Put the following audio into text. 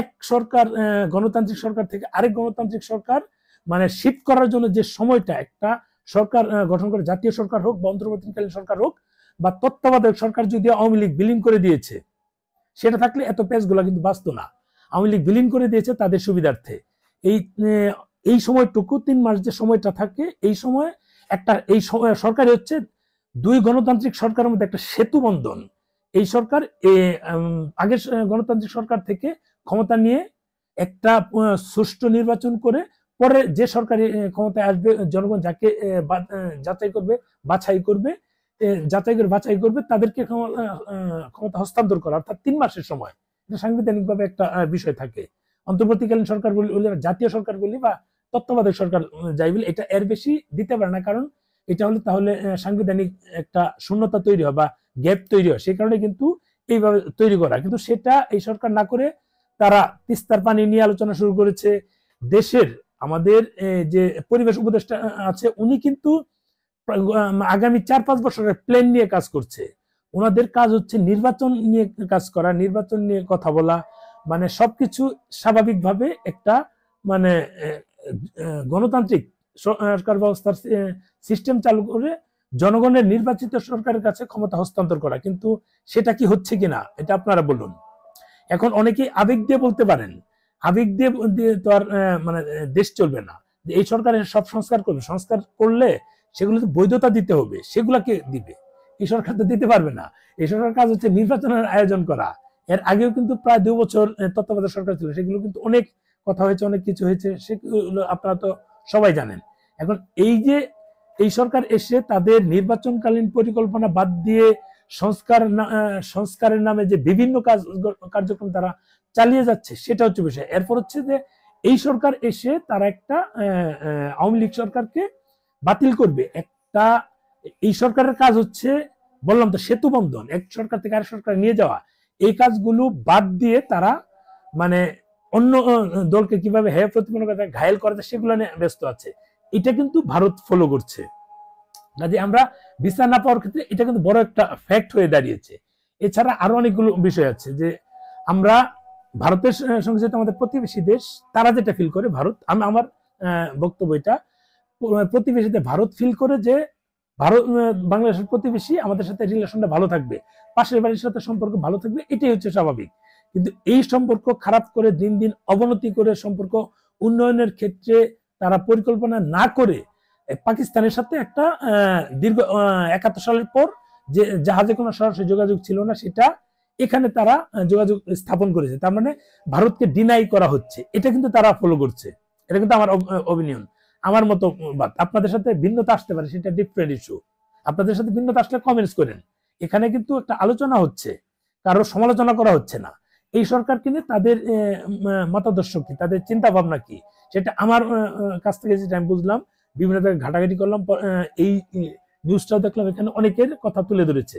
এক সরকার গণতান্ত্রিক সরকার থেকে আরেক গণতান্ত্রিক সরকার মানে শিফট করার জন্য যে সময়টা একটা সরকার গঠন করে, জাতীয় সরকার হোক বা অন্তর্বর্তীকালীন সরকার হোক বা তত্ত্বাবধায়ক সরকার যদি আওয়ামী লীগ বিলীন করে দিয়েছে, সেটা থাকলে এত পেজগুলো কিন্তু বাঁচত না। আওয়ামী লীগ বিলীন করে দিয়েছে তাদের সুবিধার্থে। এই সময়টুকু 3 মাস যে সময়টা থাকে, এই সময় একটা এই সরকারই হচ্ছে দুই গণতান্ত্রিক সরকারের মধ্যে একটা সেতু বন্ধন। এই সরকার আগের গণতান্ত্রিক সরকার থেকে ক্ষমতা নিয়ে একটা সুষ্ঠু নির্বাচন করে পরে যে সরকারি ক্ষমতায় আসবে, জনগণ যাকে যাচাই করবে বাছাই করবে তাদেরকে ক্ষমতা হস্তান্তর করা, অর্থাৎ 3 মাসের সময়। এটা সাংবিধানিকভাবে একটা বিষয় থাকে। অন্তর্বর্তীকালীন সরকার বলি, জাতীয় সরকার বলি বা তত্ত্বাবধায়ক সরকার যাই বলি, এটা এর বেশি দিতে পারে না, কারণ এটা হলে তাহলে সাংবিধানিক একটা শূন্যতা তৈরি হয় বা গ্যাপ তৈরি হয়। সেই কারণে কিন্তু এইভাবে তৈরি করা, কিন্তু সেটা এই সরকার না করে তারা তিস্তার পানি নিয়ে আলোচনা শুরু করেছে। দেশের আমাদের যে পরিবেশ উপদেষ্টা আছে, উনি কিন্তু আগামী 4-5 বছরের প্ল্যান নিয়ে কাজ করছে। ওনাদের কাজ হচ্ছে নির্বাচন নিয়ে কাজ করা, নির্বাচন নিয়ে কথা বলা, মানে সবকিছু স্বাভাবিকভাবে একটা মানে গণতান্ত্রিক সরকার ব্যবস্থার সিস্টেম চালু করে জনগণের নির্বাচিত সরকারের কাছে ক্ষমতা হস্তান্তর করা। কিন্তু সেটা কি হচ্ছে কিনা এটা আপনারা বলুন। এখন অনেকেই আবেগ দিয়ে বলতে পারেন, আবেগ দিয়ে তো আর মানে দেশ চলবে না। এই সরকারের সব সংস্কার করবে, সংস্কার করলে সেগুলোতে বৈধতা দিতে হবে, সেগুলাকে দিবে। এই সরকার তো দিতে পারবে না। এই সরকারের কাজ হচ্ছে নির্বাচনের আয়োজন করা। এর আগেও কিন্তু প্রায় 2 বছর তত্ত্বাবধায়ক সরকার ছিল, সেগুলো কিন্তু অনেক কথা হয়েছে, অনেক কিছু হয়েছে, সেগুলো আপনারা তো সবাই জানেন। এখন এই যে এই সরকার এসে তাদের নির্বাচনকালীন পরিকল্পনা বাদ দিয়ে সংস্কারের নামে যে বিভিন্ন কার্যক্রম তারা চালিয়ে যাচ্ছে, সেটা হচ্ছে বিষয়। এরপর হচ্ছে যে এই সরকার এসে তারা একটা আওয়ামী লীগ সরকারকে বাতিল করবে। একটা এই সরকারের কাজ হচ্ছে, বললাম তো, সেতু বন্ধন, এক সরকার থেকে আরেক সরকার নিয়ে যাওয়া। এই কাজগুলো বাদ দিয়ে তারা মানে অন্য দলকে কিভাবে হেয় প্রতিপন্ন করে ঘায়েল করা যায় সেগুলো নিয়ে ব্যস্ত আছে। এটা কিন্তু ভারত ফলো করছে। কাজে আমরা বিচার না পাওয়ার ক্ষেত্রে এটা কিন্তু বড় একটা ফ্যাক্ট হয়ে দাঁড়িয়েছে। এছাড়া আরো অনেকগুলো বিষয় আছে যে আমরা ভারতের সঙ্গে যেহেতু আমাদের প্রতিবেশী দেশ, তারা যেটা ফিল করে ভারত, আমার বক্তব্য এটা, প্রতিবেশীতে ভারত ফিল করে যে ভারত বাংলাদেশের প্রতিবেশী, আমাদের সাথে রিলেশনটা ভালো থাকবে, পাশের বাড়ির সাথে সম্পর্ক ভালো থাকবে, এটাই হচ্ছে স্বাভাবিক। কিন্তু এই সম্পর্ক খারাপ করে দিন দিন অবনতি করে সম্পর্ক উন্নয়নের ক্ষেত্রে তারা পরিকল্পনা না করে পাকিস্তানের সাথে একটা দীর্ঘ 71 সালের পর যে জাহাজে কোনো সরাসরি যোগাযোগ ছিল না, সেটা এখানে তারা যোগাযোগ স্থাপন করেছে। তার মানে ভারতকে ডিনাই করা হচ্ছে, এটা কিন্তু তারা ফলো করছে। এটা কিন্তু আমার অপিনিয়ন, আমার মতবাদ। আপনাদের সাথে ভিন্নতা আসতে পারে, সেটা ডিফারেন্ট ইস্যু। আপনাদের সাথে ভিন্নতা আসলে কমেন্টস করেন। এখানে কিন্তু একটা আলোচনা হচ্ছে, কারো সমালোচনা করা হচ্ছে না। এই সরকারকে নিয়ে তাদের মতাদর্শ কি, তাদের চিন্তা ভাবনা কি, সেটা আমার কাছ থেকে যেটা আমি বুঝলাম, বিভিন্ন জায়গায় ঘাটাঘাটি করলাম, এই নিউজটাও দেখলাম, এখানে অনেকের কথা তুলে ধরেছে।